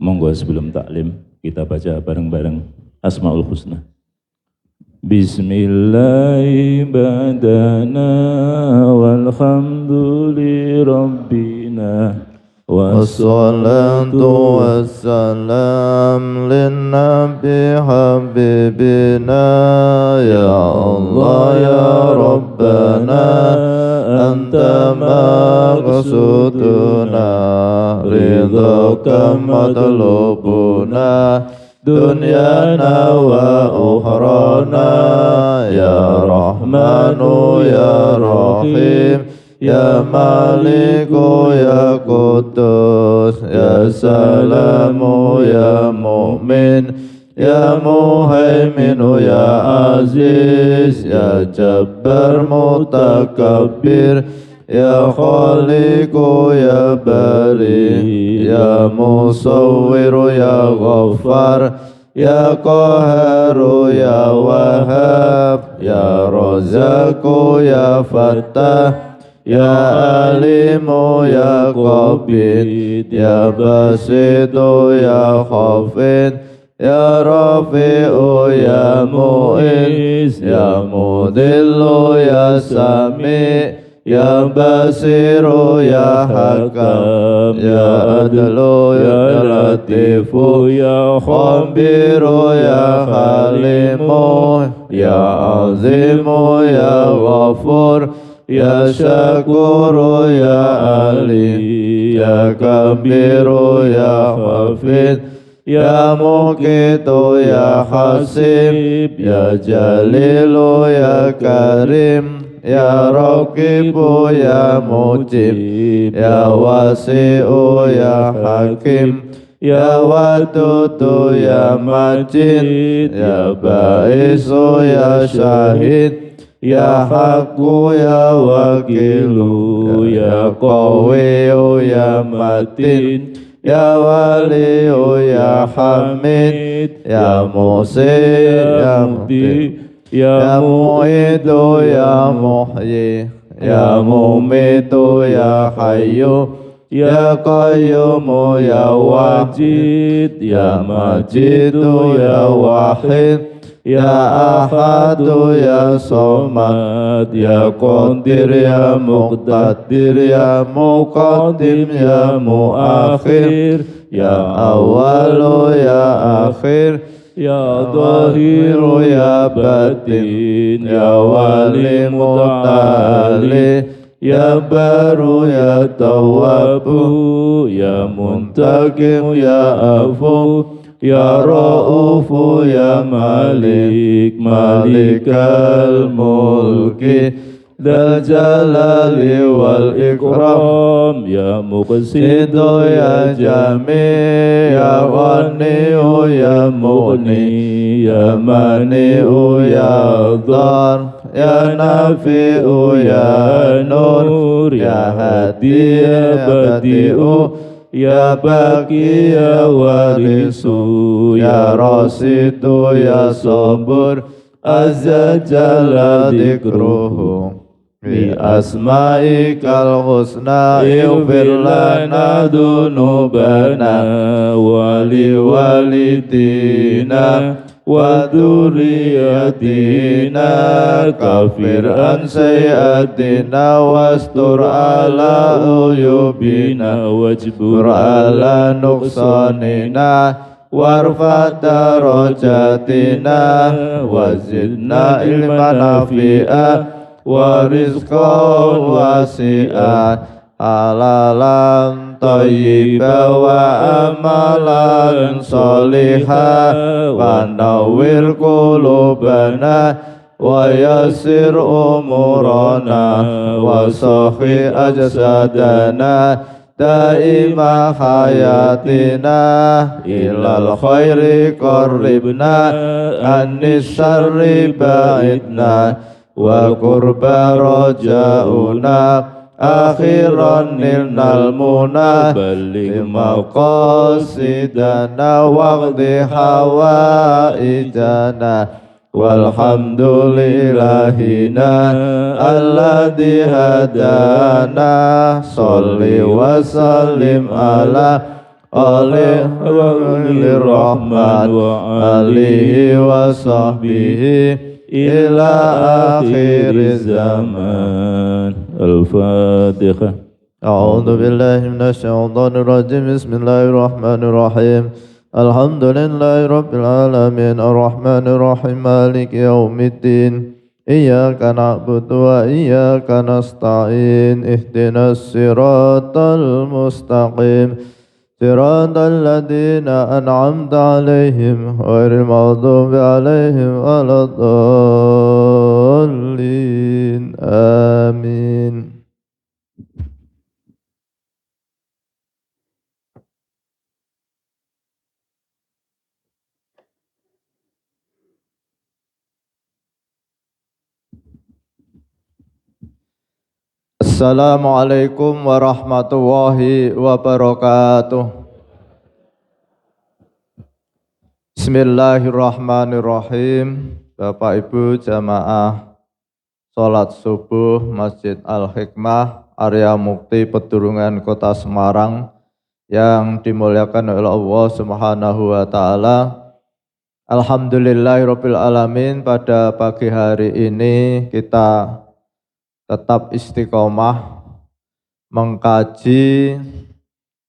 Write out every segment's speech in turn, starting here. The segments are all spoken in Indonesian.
Monggo sebelum taklim kita baca bareng-bareng Asmaul Husna. Bismillahi badana walhamdulillirabbina wassalatu wassalam linnabi habibina ya Allah ya Rabbana anta maqsuduna ridhaka matlubuna dunyana wa ukhrana ya Rahmanu ya Rahim ya Maliku ya Qudus ya Salamu ya Mu'min ya Muhaiminu ya Aziz ya Jabbar Mutakabbir ya Khaliqu ya Bari ya Musawwiru ya Ghaffar ya Qaharu ya Wahhab ya Razzaqu ya Fattah ya Alimu ya Qabid ya Basitu ya Khafid ya Rafi'u ya Mu'iz ya Mudillu ya Sami' ya Basiru ya Hakam ya Adlu ya Latifu ya Khabiru ya Halimu ya Azimu ya Ghafur ya Syakuru ya Ali ya Kabiru ya Hafid ya Muqitu ya Hasib ya Jalilu ya Karim ya Raqibu ya Mujib ya Wasi'u ya Hakim ya Wadudu ya Majid ya Ba'isu ya Syahid ya Haqqu ya Wakilu ya Qawiyu ya Matin ya Waliyu ya Hamid ya Musi ya Muti ya Mu'idu ya Muhyi ya Mumitu ya Hayyu ya Qayyumu ya Wajid ya Majidu ya Wahid ya Ahadu ya Somad ya Qadir ya Muqtadir ya Muqaddim ya Muakhir ya Awalu ya Akhir ya Dhahiru ya Batin ya Wali Muta'ali ya Baru ya Tawwabu ya Muntaqim ya Afu ya Ra'ufu ya Malik Malikal Mulki Dzal Jalali wal Ikram ya Muqsitu ya Jami ya Ghaniyu ya Mughni ya Mani'u ya Dhar ya Nafi'u ya Nur ya Hadi ya Badi'u ya Baqi ya Warisu ya Rasidu ya Sabur Azza Jalla Dzikruhu bi asma'ikal husna ighfir lana dunubana wali walidina wa dzurriyyatina kafir an sayyi'atina wastur ala uyubina wajbur ala nuqsanina warfa darajatina wazidna ilman nafi'a wa rizqan wasi'a halalan thayyiban wa amalan sholihan wa nawwir qulubana wa yassir umurana wa sahhi ajsadana daima hayatina ilal khairi qarribna annis syarri ba'idna wa qurba raja'una akhiran nilnal muna balligh maqasidana waqdi hawaijana walhamdulillahina alladhi hadana salli wa sallim ala Rahman wa alihi wa sahbihi ila akhir zaman. Al-Fatihah. A'udzu billahi minasy syaithanir rajim. Bismillahirrahmanirrahim. Alhamdulillahi rabbil alamin arrahmanir rahim maliki yaumiddin. Iyyaka na'budu wa iyyaka nasta'in. Ihdinas siratal mustaqim. Siratal ladzina an'amta 'alaihim ghairil maghdubi 'alaihim waladdallin. Amin. Assalamualaikum warahmatullahi wabarakatuh. Bismillahirrahmanirrahim. Bapak Ibu jamaah salat subuh Masjid Al-Hikmah Arya Mukti Pedurungan Kota Semarang yang dimuliakan oleh Allah Subhanahu wa taala. Alhamdulillahirabbil alamin, pada pagi hari ini kita tetap istiqomah mengkaji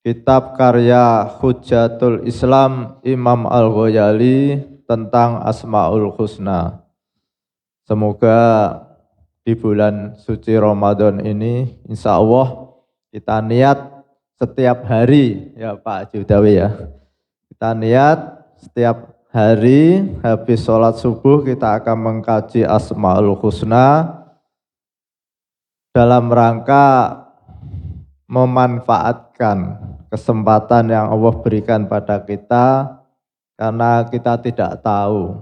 kitab karya Hujatul Islam Imam Al-Ghazali tentang Asmaul Husna. Semoga di bulan suci Ramadan ini insya Allah kita niat setiap hari, ya Pak Judawi ya, kita niat setiap hari habis sholat subuh kita akan mengkaji Asmaul Husna dalam rangka memanfaatkan kesempatan yang Allah berikan pada kita, karena kita tidak tahu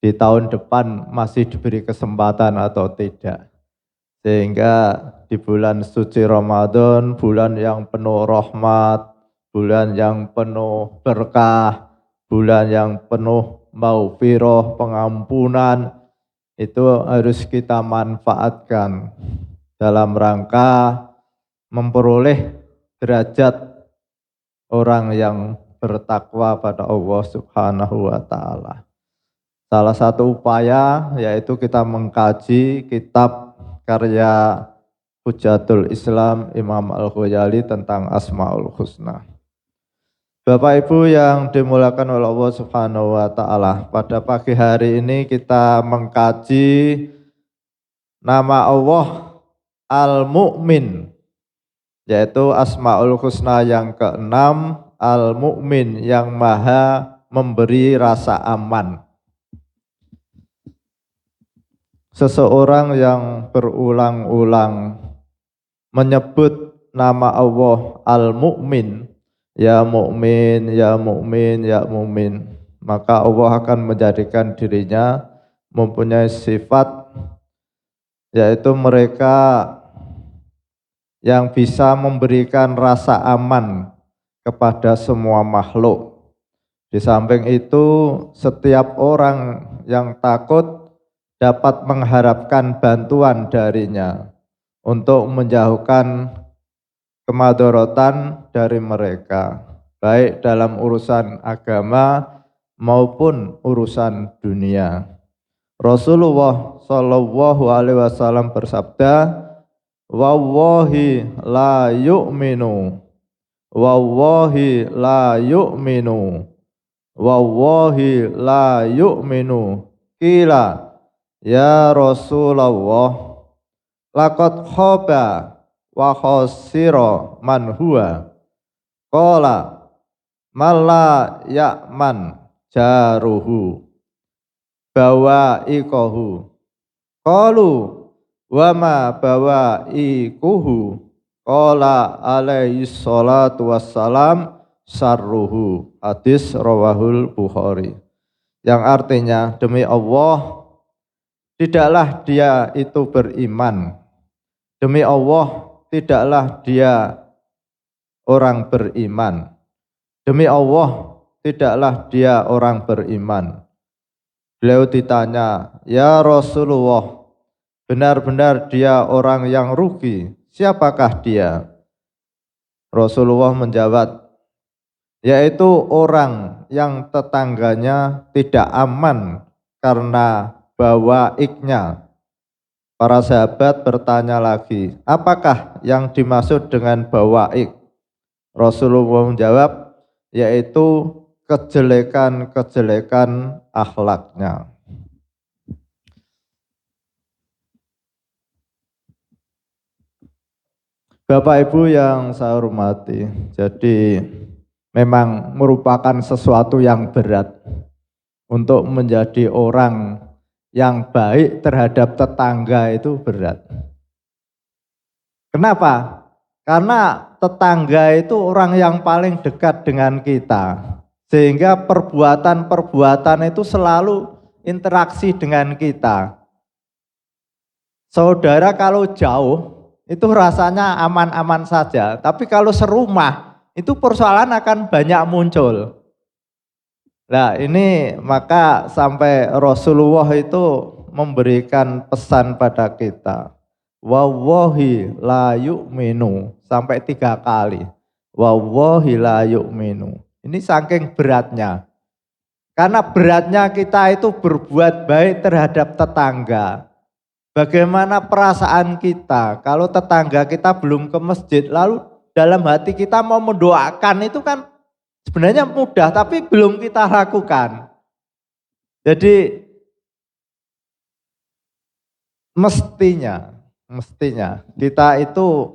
di tahun depan masih diberi kesempatan atau tidak. Sehingga di bulan suci Ramadan, bulan yang penuh rahmat, bulan yang penuh berkah, bulan yang penuh maghfirah, pengampunan, itu harus kita manfaatkan dalam rangka memperoleh derajat orang yang bertakwa pada Allah Subhanahu wa taala. Salah satu upaya yaitu kita mengkaji kitab karya Hujatul Islam Imam Al-Ghazali tentang Asmaul Husna. Bapak Ibu yang dimuliakan oleh Allah Subhanahu wa taala, pada pagi hari ini kita mengkaji nama Allah Al-Mu'min, yaitu Asmaul Husna yang keenam, Al-Mu'min yang maha memberi rasa aman. Seseorang yang berulang-ulang menyebut nama Allah Al-Mu'min, ya Mu'min, ya Mu'min, ya Mu'min, maka Allah akan menjadikan dirinya mempunyai sifat, yaitu mereka yang bisa memberikan rasa aman kepada semua makhluk. Di samping itu, setiap orang yang takut dapat mengharapkan bantuan darinya untuk menjauhkan kemadharatan dari mereka, baik dalam urusan agama maupun urusan dunia. Rasulullah Shallallahu Alaihi Wasallam bersabda, wallahi la yu'minu, wallahi la yu'minu, wallahi la yu'minu. Qila ya Rasulullah, laqad khaba wa khasira man huwa. Qala malla ya'man jaruhu bawa'iqahu. Qalu wa ma bawa'iquhu. Qala alaihi salatu wassalam sarruhu. Hadis rawahul Bukhari. Yang artinya, demi Allah, tidaklah dia itu beriman. Demi Allah, tidaklah dia orang beriman. Demi Allah, tidaklah dia orang beriman. Beliau ditanya, ya Rasulullah, benar-benar dia orang yang rugi, siapakah dia? Rasulullah menjawab, yaitu orang yang tetangganya tidak aman karena bawaiknya. Para sahabat bertanya lagi, apakah yang dimaksud dengan bawaik? Rasulullah menjawab, yaitu kejelekan-kejelekan akhlaknya. Bapak Ibu yang saya hormati, jadi memang merupakan sesuatu yang berat untuk menjadi orang yang baik terhadap tetangga, itu berat. Kenapa? Karena tetangga itu orang yang paling dekat dengan kita, sehingga perbuatan-perbuatan itu selalu interaksi dengan kita. Saudara kalau jauh itu rasanya aman-aman saja, tapi kalau serumah itu persoalan akan banyak muncul. Nah ini maka sampai Rasulullah itu memberikan pesan pada kita, wallahi la yu'minu, sampai 3 kali, wallahi la yu'minu. Ini saking beratnya, karena beratnya kita itu berbuat baik terhadap tetangga. Bagaimana perasaan kita kalau tetangga kita belum ke masjid, lalu dalam hati kita mau mendoakan, itu kan sebenarnya mudah, tapi belum kita lakukan. Jadi mestinya kita itu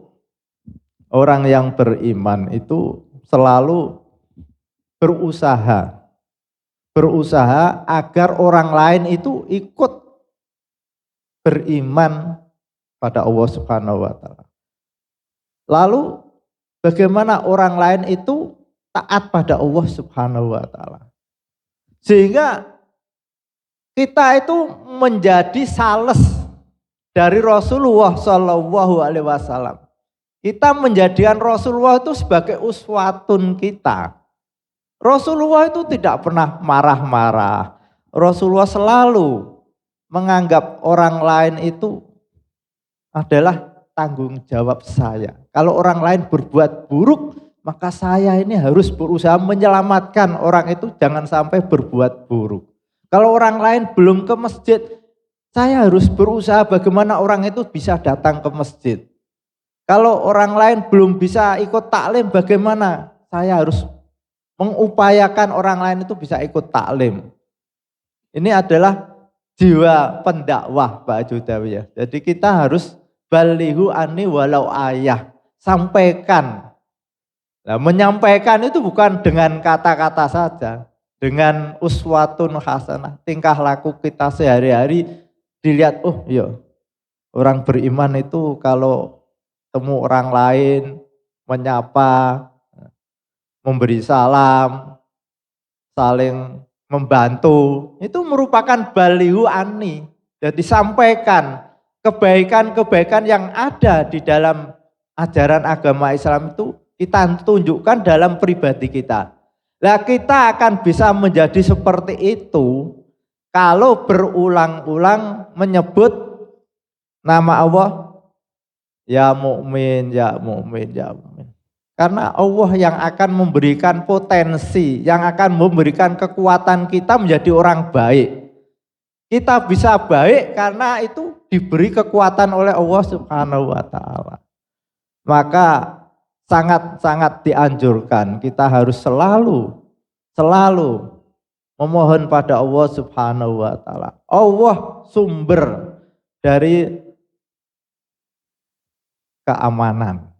orang yang beriman itu selalu berusaha agar orang lain itu ikut beriman pada Allah Subhanahu wa taala. Lalu bagaimana orang lain itu taat pada Allah Subhanahu wa taala. Sehingga kita itu menjadi sales dari Rasulullah Shallallahu alaihi wasallam. Kita menjadikan Rasulullah itu sebagai uswatun kita. Rasulullah itu tidak pernah marah-marah. Rasulullah selalu menganggap orang lain itu adalah tanggung jawab saya. Kalau orang lain berbuat buruk, maka saya ini harus berusaha menyelamatkan orang itu jangan sampai berbuat buruk. Kalau orang lain belum ke masjid, saya harus berusaha bagaimana orang itu bisa datang ke masjid. Kalau orang lain belum bisa ikut taklim, bagaimana saya harus mengupayakan orang lain itu bisa ikut taklim. Ini adalah jiwa pendakwah Pak Judawi ya. Jadi kita harus balihu ani walau ayah, sampaikan. Nah, menyampaikan itu bukan dengan kata-kata saja, dengan uswatun hasanah, tingkah laku kita sehari-hari dilihat, oh iya orang beriman itu kalau temu orang lain menyapa, memberi salam, saling membantu, itu merupakan balihu ani. Jadi sampaikan kebaikan-kebaikan yang ada di dalam ajaran agama Islam itu kita tunjukkan dalam pribadi kita. Nah, kita akan bisa menjadi seperti itu kalau berulang-ulang menyebut nama Allah, ya mukmin, ya mukmin, ya mukmin. Karena Allah yang akan memberikan potensi, yang akan memberikan kekuatan kita menjadi orang baik. Kita bisa baik karena itu diberi kekuatan oleh Allah Subhanahu wa taala. Maka sangat-sangat dianjurkan kita harus selalu memohon pada Allah Subhanahu wa taala. Allah sumber dari keamanan.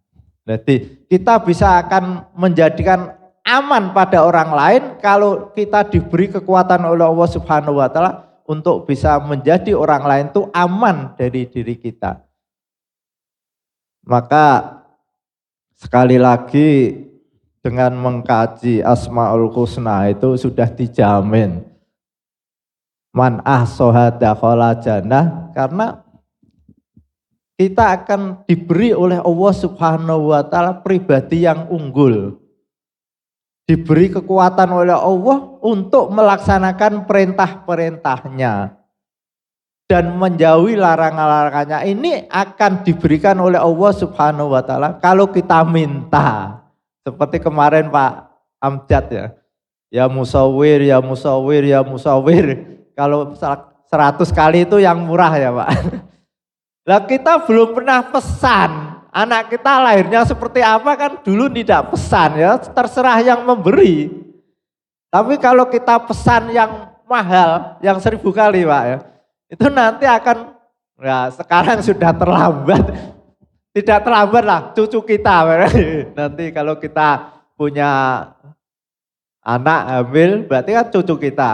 Jadi kita bisa akan menjadikan aman pada orang lain kalau kita diberi kekuatan oleh Allah Subhanahu wa taala untuk bisa menjadi orang lain itu aman dari diri kita. Maka sekali lagi dengan mengkaji Asmaul Husna itu sudah dijamin man ahsaha dakhala jannah, karena kita akan diberi oleh Allah Subhanahu wa taala pribadi yang unggul. Diberi kekuatan oleh Allah untuk melaksanakan perintah-perintahnya dan menjauhi larangan-larangannya. Ini akan diberikan oleh Allah Subhanahu wa taala kalau kita minta. Seperti kemarin Pak amjad ya. Ya musawwir, ya musawwir, ya musawwir. Kalau 100 kali itu yang murah ya Pak. Lah kita belum pernah pesan anak kita lahirnya seperti apa kan dulu tidak pesan ya, terserah yang memberi. Tapi kalau kita pesan yang mahal, yang 1000 kali Pak ya, itu nanti akan, ya sekarang sudah terlambat. Tidak terlambat lah cucu kita. Nanti kalau kita punya anak hamil berarti kan cucu kita.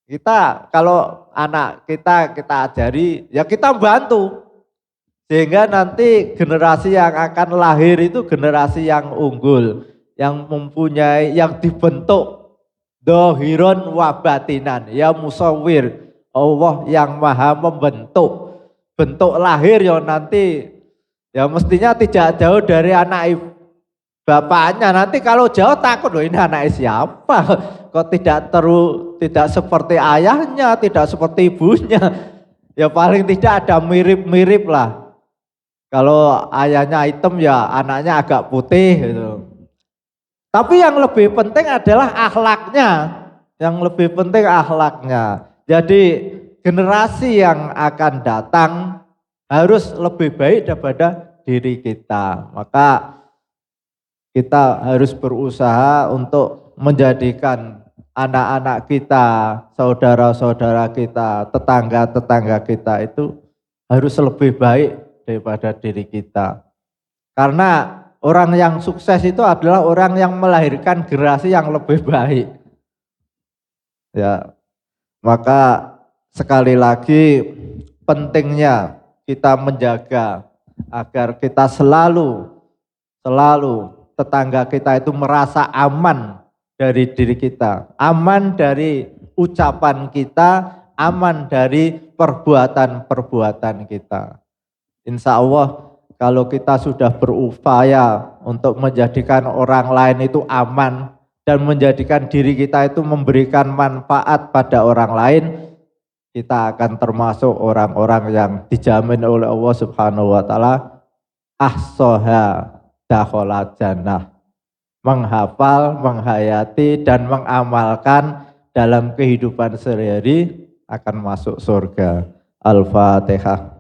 Kita kalau anak kita ajari ya kita bantu. Sehingga nanti generasi yang akan lahir itu generasi yang unggul, yang mempunyai, yang dibentuk dohiron wa batinan, ya musawwir, Allah yang maha membentuk. Bentuk lahir ya nanti ya mestinya tidak jauh dari anak bapaknya. Nanti kalau jauh takut loh ini anak siapa? Kok tidak seperti ayahnya, tidak seperti ibunya. Ya paling tidak ada mirip-mirip lah. Kalau ayahnya hitam ya anaknya agak putih gitu. Tapi yang lebih penting adalah akhlaknya. Yang lebih penting akhlaknya. Jadi generasi yang akan datang harus lebih baik daripada diri kita. Maka kita harus berusaha untuk menjadikan anak-anak kita, saudara-saudara kita, tetangga-tetangga kita itu harus lebih baik daripada diri kita. Karena orang yang sukses itu adalah orang yang melahirkan generasi yang lebih baik. Ya, maka sekali lagi pentingnya kita menjaga agar kita selalu tetangga kita itu merasa aman dari diri kita, aman dari ucapan kita, aman dari perbuatan-perbuatan kita. Insya Allah kalau kita sudah berupaya untuk menjadikan orang lain itu aman dan menjadikan diri kita itu memberikan manfaat pada orang lain, kita akan termasuk orang-orang yang dijamin oleh Allah Subhanahu wa taala ahsoha dakholat jannah, menghafal, menghayati dan mengamalkan dalam kehidupan sehari-hari akan masuk surga. Al-Fatihah.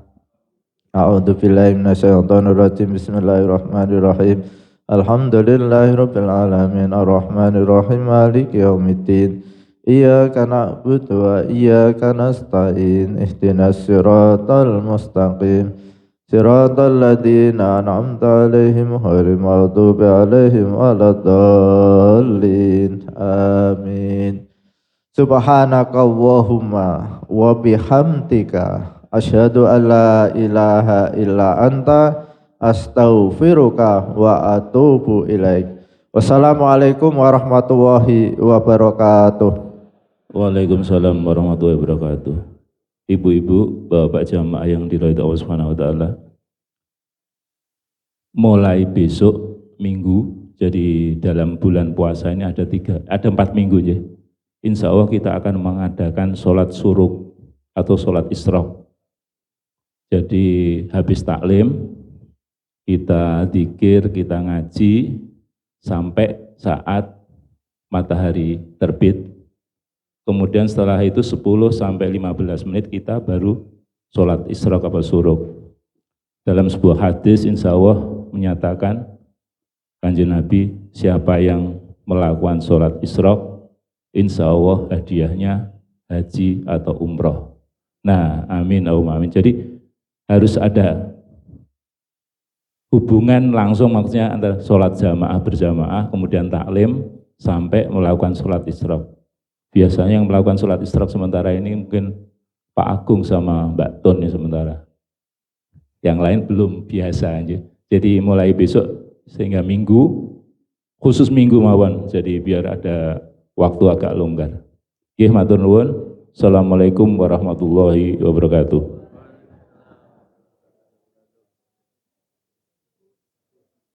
A'udzu billahi minasyaitonir rajim. Bismillahirrahmanirrahim. Alhamdulillahirabbil alamin arrahmanir rahim maliki yaumiddin. Iyyaka na'budu wa iyyaka nasta'in. Ihdinas siratal mustaqim. Siratal ladzina an'amta 'alaihim ghairil maghdubi 'alaihim waladdallin. Amin. Subhanakallahumma wa bihamdika asyhadu an la ilaha illa anta astaghfiruka wa atubu ilaik. Wassalamualaikum warahmatullahi wabarakatuh. Waalaikumsalam warahmatullahi wabarakatuh. Ibu-ibu, bapak jamaah yang dirahmati Allah Subhanahu wa taala. Mulai besok Minggu, jadi dalam bulan puasa ini ada 4 minggu ya. Insya Allah kita akan mengadakan sholat suruk atau sholat isyraq. Jadi habis taklim, kita dzikir, kita ngaji, sampai saat matahari terbit. Kemudian setelah itu 10 sampai 15 menit kita baru sholat isyraq atau suruk. Dalam sebuah hadis insya Allah menyatakan, Kanjeng Nabi, siapa yang melakukan sholat isyraq, insya Allah hadiahnya haji atau umroh. Nah, amin, amin. Jadi harus ada hubungan langsung, maksudnya antara sholat jamaah berjamaah, kemudian taklim, sampai melakukan sholat isyraq. Biasanya yang melakukan sholat isyraq sementara ini mungkin Pak Agung sama Mbak Ton ya sementara. Yang lain belum biasa aja. Jadi mulai besok sehingga Minggu, khusus Minggu mawon, jadi biar ada waktu agak longgar. Nggih matur nuwun. Assalamualaikum warahmatullahi wabarakatuh.